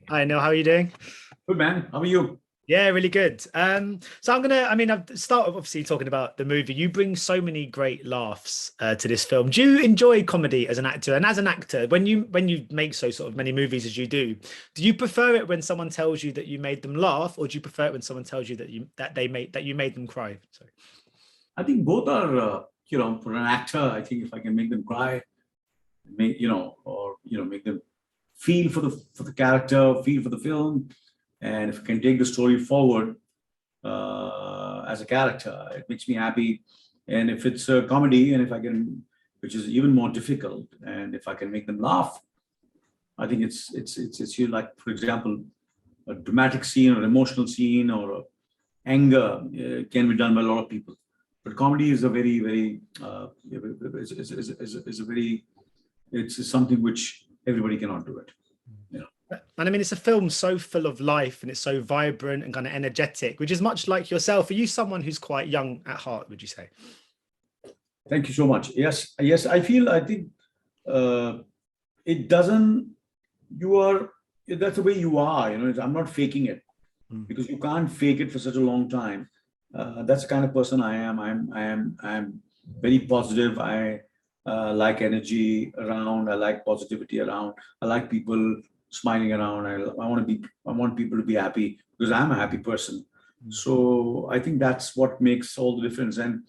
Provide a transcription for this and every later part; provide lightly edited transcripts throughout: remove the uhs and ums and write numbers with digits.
Hi, Neil. How are you doing? Good man. How are you? Yeah, really good. So I've started obviously talking about the movie. You bring so many great laughs to this film. Do you enjoy comedy as an actor? And as an actor, when you make sort of many movies as you do you prefer it when someone tells you that you made them laugh, or do you prefer it when someone tells you that you made them cry? Sorry. I think both are, for an actor, I think if I can make them cry, make them feel for the character, feel for the film, and if I can take the story forward as a character, it makes me happy. And if it's a comedy, and if I can, which is even more difficult, and if I can make them laugh, I think it's you like, for example, a dramatic scene or emotional scene or anger can be done by a lot of people. But comedy is a very, very, is a very, it's something which everybody cannot do it. And I mean, it's a film so full of life and it's so vibrant and kind of energetic, which is much like yourself. Are you someone who's quite young at heart, would you say? Thank you so much. Yes. I think it doesn't, that's the way you are, I'm not faking it because you can't fake it for such a long time. That's the kind of person I am. I'm very positive. I like energy around. I like positivity around. I like people smiling around. I want people to be happy because I'm a happy person. So I think that's what makes all the difference. And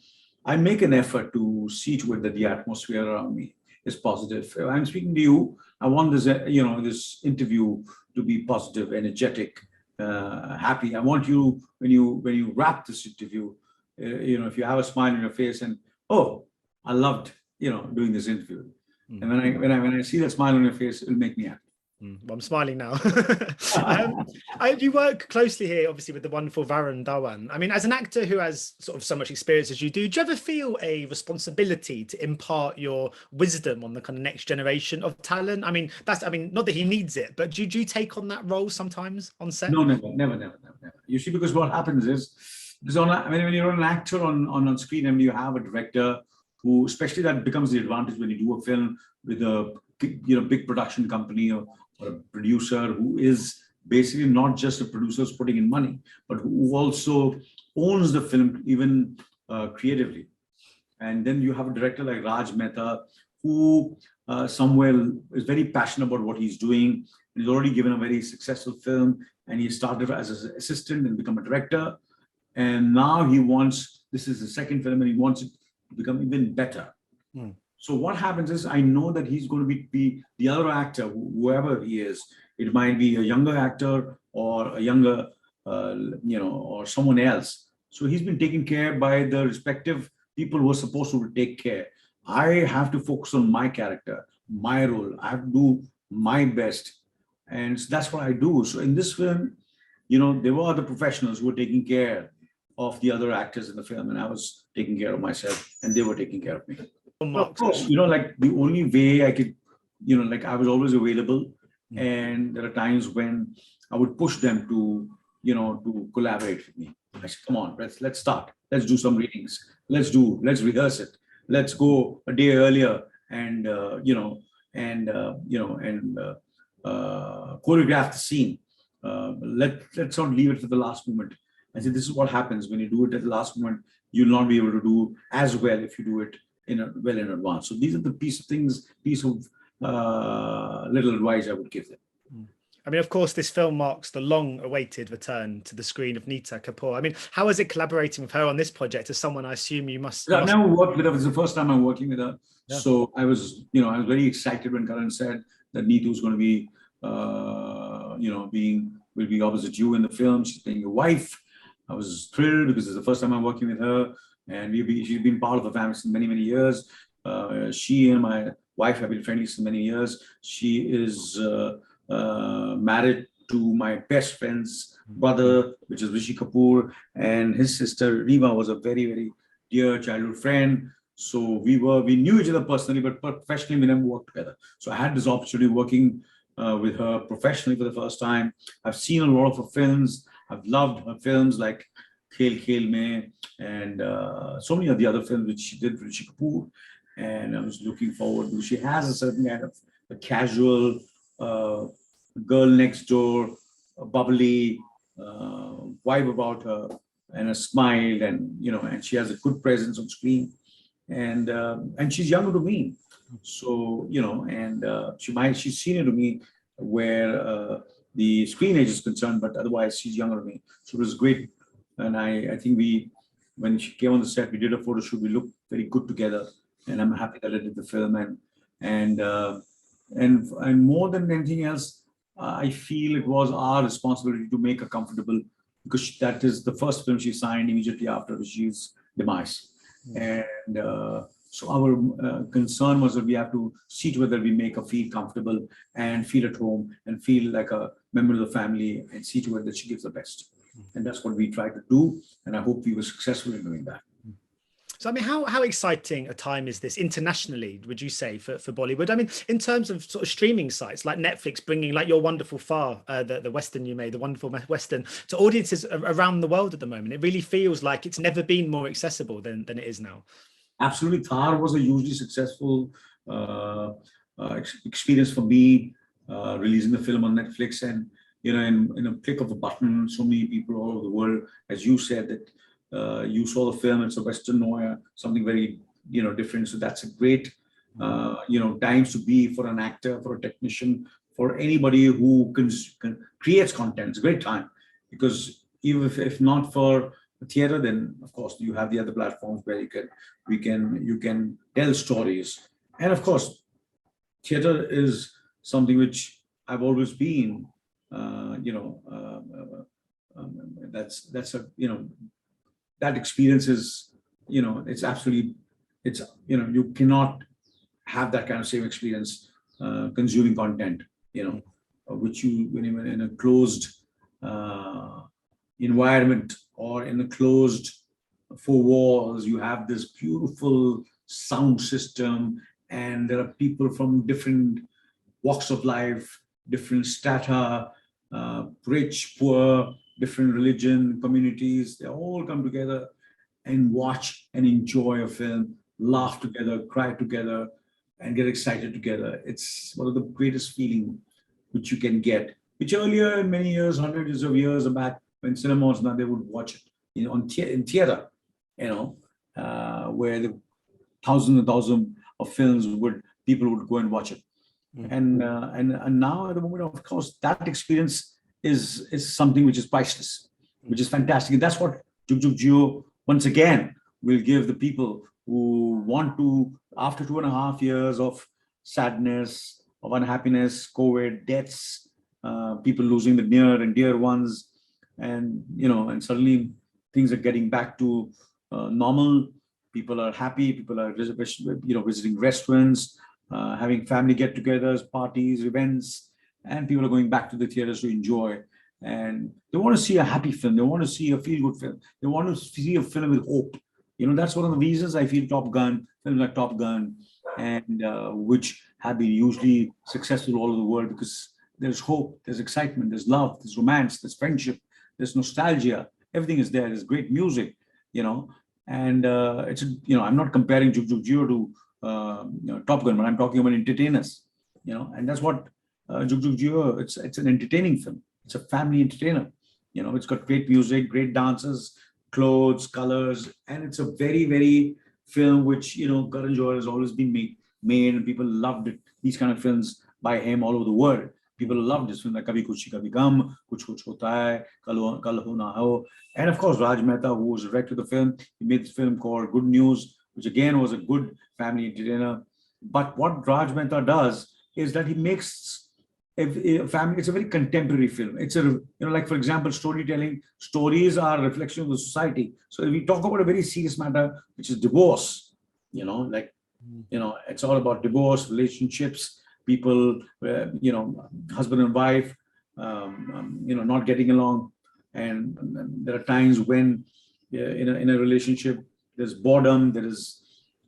I make an effort to see to it that the atmosphere around me is positive. If I'm speaking to you, I want this interview to be positive, energetic, happy. I want you when you wrap this interview, if you have a smile on your face and I loved doing this interview, and when I see that smile on your face, it'll make me happy. Well, I'm smiling now. You work closely here, obviously, with the wonderful Varun Dhawan. I mean, as an actor who has sort of so much experience as you do you ever feel a responsibility to impart your wisdom on the kind of next generation of talent? I mean, not that he needs it, but do you take on that role sometimes on set? No, never. You see, because what happens is, when you're an actor on screen and you have a director who, especially that becomes the advantage when you do a film with a big production company or a producer who is basically not just a producer who's putting in money, but who also owns the film even creatively. And then you have a director like Raj Mehta who somewhere is very passionate about what he's doing. He's already given a very successful film and he started as an assistant and become a director. And now this is his second film and he wants it to become even better. So what happens is I know that he's going to be the other actor, whoever he is. It might be a younger actor or a younger, or someone else. So he's been taken care by the respective people who are supposed to take care. I have to focus on my character, my role. I have to do my best. And so that's what I do. So in this film, there were other professionals who were taking care of the other actors in the film. And I was taking care of myself and they were taking care of me. Of course, like the only way I could, I was always available. And there are times when I would push them to collaborate with me. I said, come on, let's start. Let's do some readings. Let's rehearse it. Let's go a day earlier and, choreograph the scene. Let's not leave it for the last moment. I said, this is what happens when you do it at the last moment. You'll not be able to do as well if you do it well in advance. So these are the piece of little advice I would give them. I mean, of course, this film marks the long-awaited return to the screen of Neetu Kapoor. I mean, how is it collaborating with her on this project? As someone, I assume you must. I've never worked with her. It's the first time I'm working with her. Yeah. So I was very excited when Karan said that Neetu is going to be, will be opposite you in the film. She's playing your wife. I was thrilled because it's the first time I'm working with her. And she's been part of the family for many, many years. She and my wife have been friendly for many years. She is married to my best friend's brother, which is Rishi Kapoor, and his sister Rima was a very, very dear childhood friend. So we knew each other personally, but professionally we never worked together. So I had this opportunity working with her professionally for the first time. I've seen a lot of her films. I've loved her films like Khel Khel Mein and so many of the other films which she did with Rishi Kapoor. And I was looking forward to. She has a certain kind of a casual, girl next door, a bubbly vibe about her, and a smile, and and she has a good presence on screen, and she's younger to me, so and she's senior to me, where the screen age is concerned, but otherwise she's younger to me. So it was great, and I think when she came on the set, we did a photo shoot. We looked very good together, and I'm happy that I did the film, and and more than anything else, I feel it was our responsibility to make her comfortable, because that is the first film she signed immediately after she's demise. And so our concern was that we have to see to it that we make her feel comfortable and feel at home and feel like a member of the family, and see to it that she gives the best. And that's what we tried to do. And I hope we were successful in doing that. So, I mean, how exciting a time is this internationally, would you say, for Bollywood? I mean, in terms of sort of streaming sites like Netflix, bringing like Your Wonderful Far, the Western you made, the Wonderful Western, to audiences around the world at the moment. It really feels like it's never been more accessible than it is now. Absolutely. Thar was a hugely successful experience for me, releasing the film on Netflix. And, in a click of a button, so many people all over the world, as you said, that you saw the film. It's a Western noir, something very, different. So that's a great, times to be for an actor, for a technician, for anybody who creates content. It's a great time, because even if not for the theater, then of course you have the other platforms where you can tell stories. And of course, theater is something which I've always been, that's a, that experience is, it's absolutely, you cannot have that kind of same experience consuming content, which when you're in a closed environment, or in a closed four walls. You have this beautiful sound system, and there are people from different walks of life, different strata, rich, poor, different religion, communities. They all come together and watch and enjoy a film, laugh together, cry together, and get excited together. It's one of the greatest feeling which you can get, which earlier, many years, hundreds of years back, when cinemas, now they would watch it in theater, where the thousands and thousands of films people would go and watch it. And now at the moment, of course, that experience is something which is priceless, which is fantastic. And that's what Jugjugg Jeeyo once again will give the people who want to, after 2.5 years of sadness, of unhappiness, COVID, deaths, people losing the near and dear ones, and and suddenly things are getting back to normal. People are happy. People are visiting restaurants, having family get-togethers, parties, events, and people are going back to the theaters to enjoy. And they want to see a happy film. They want to see a feel-good film. They want to see a film with hope. That's one of the reasons I feel films like Top Gun, and which have been hugely successful all over the world, because there's hope, there's excitement, there's love, there's romance, there's friendship, there's nostalgia. Everything is there. There's great music, and it's I'm not comparing Jugjugg Jeeyo to Top Gun, but I'm talking about entertainers, and that's what Jugjugg Jeeyo. It's an entertaining film. It's a family entertainer. It's got great music, great dances, clothes, colors, and it's a very, very film which Karan Johar has always been made, and people loved it. These kind of films by him all over the world. People loved this film, like Kabhi Khushi Kabhi Gum, Kuch Kuch Hota Hai, Kal Ho Na Ho. And of course, Raj Mehta, who was the director of the film, he made this film called Good News, which again was a good family entertainer. But what Raj Mehta does is that he makes a family, it's a very contemporary film. It's like, for example, storytelling. Stories are a reflection of the society. So if we talk about a very serious matter, which is divorce, it's all about divorce, relationships, people, husband and wife, not getting along. And there are times when in a relationship, there's boredom, there is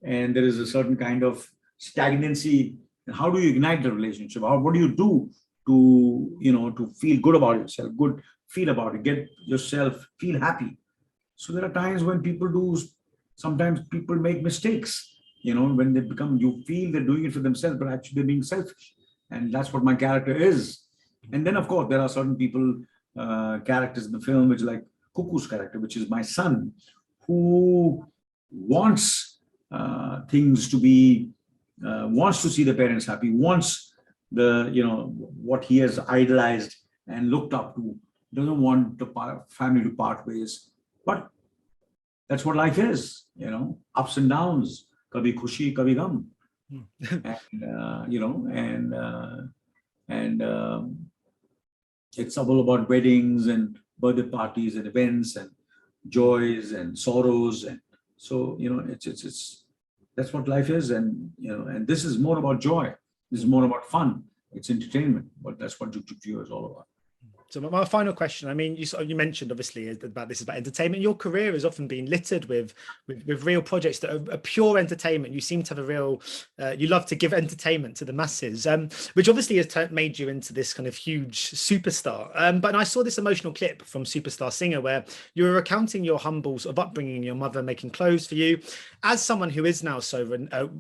a certain kind of stagnancy. And how do you ignite the relationship? What do you do to feel good about yourself, feel about it, get yourself, feel happy? So there are times when sometimes people make mistakes, when you feel they're doing it for themselves, but actually they're being selfish. And that's what my character is. And then, of course, there are certain people, characters in the film, which like Kuku's character, which is my son, who wants things to be, wants to see the parents happy, wants what he has idolized and looked up to, doesn't want the family to part ways. But that's what life is, ups and downs, kabhi khushi, kabhi gum. And it's all about weddings and birthday parties and events and joys and sorrows, and so it's that's what life is, and and this is more about joy. This is more about fun. It's entertainment, but that's what Jugjugg Jeeyo is all about. So my final question, I mean, you mentioned obviously about entertainment. Your career has often been littered with real projects that are pure entertainment. You seem to have a real, you love to give entertainment to the masses, which obviously has made you into this kind of huge superstar. But I saw this emotional clip from Superstar Singer where you were recounting your humble sort of upbringing, your mother making clothes for you. As someone who is now so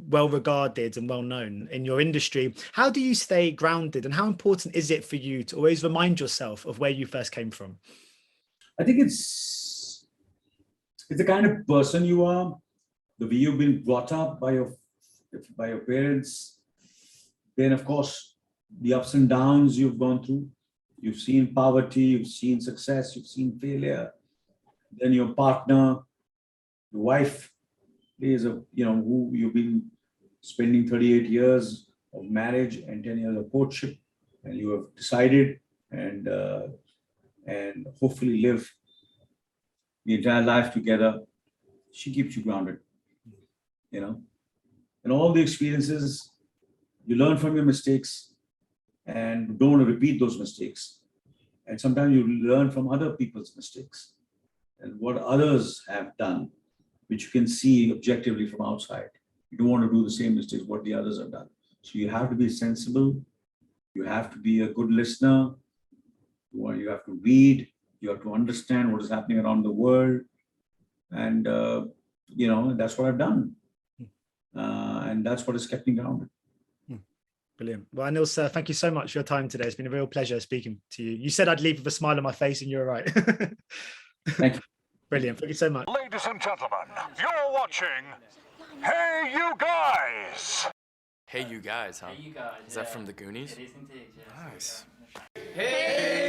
well regarded and well known in your industry, how do you stay grounded, and how important is it for you to always remind yourself of where you first came from? I think it's the kind of person you are, the way you've been brought up by your parents. Then, of course, the ups and downs you've gone through. You've seen poverty, you've seen success, you've seen failure. Then your partner, your wife, is who you've been spending 38 years of marriage and 10 years of courtship, and you have decided and hopefully live the entire life together. She keeps you grounded, and all the experiences, you learn from your mistakes and don't want to repeat those mistakes. And sometimes you learn from other people's mistakes and what others have done, which you can see objectively from outside. You don't want to do the same mistakes what the others have done. So you have to be sensible. You have to be a good listener. You have to read. You have to understand what is happening around the world. And, that's what I've done. And that's what has kept me grounded. Brilliant. Well, Anil, sir, thank you so much for your time today. It's been a real pleasure speaking to you. You said I'd leave with a smile on my face, and you're right. Thank you. Brilliant. Thank you so much. Ladies and gentlemen, you're watching Hey You Guys. Hey You Guys, huh? Hey, you guys. Is that from the Goonies? It is indeed, yes. Nice. Hey!